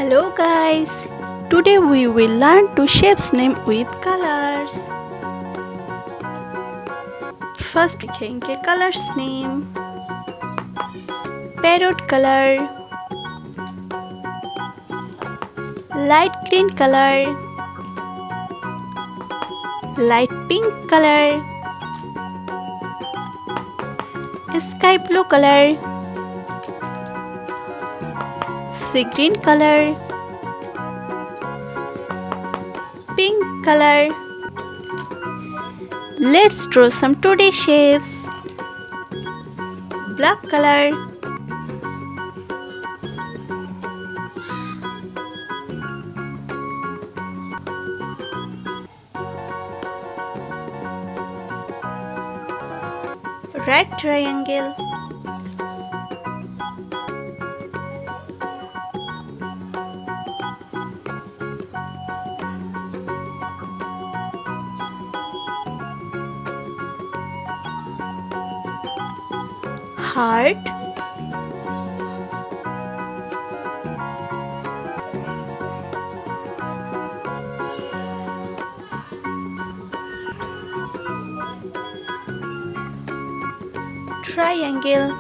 Hello guys, today we will learn to shapes name with colors. First लिखेंगे colors name. Parrot color, light green color, light pink color, sky blue color, sea green color, pink color. Let's draw some 2D shapes. Black color, right triangle, heart, triangle,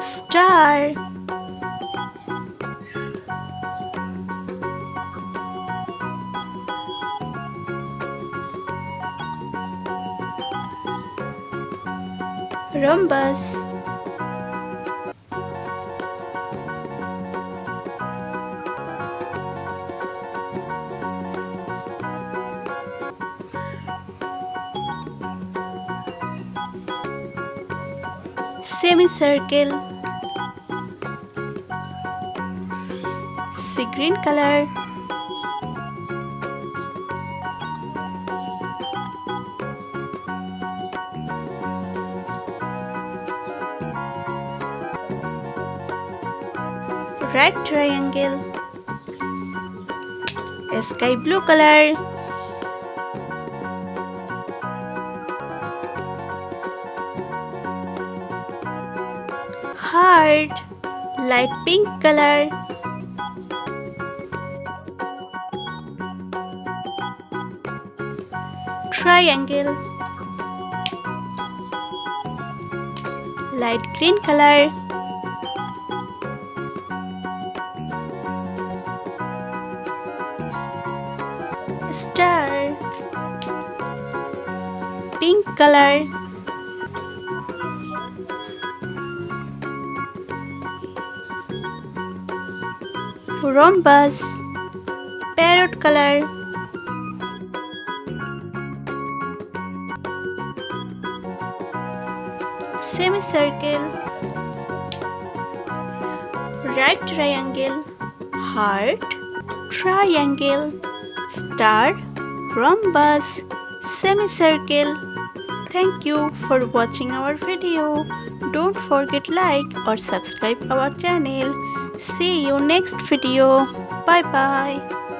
star, rhombus, semicircle, sea green color, right triangle, sky blue color, heart, light pink color, triangle, light green color, star, pink color, rhombus, parrot color, semicircle, right triangle, heart, triangle, star, rhombus, semicircle. Thank you for watching our video. Don't forget like or subscribe our channel. See you next video. Bye bye.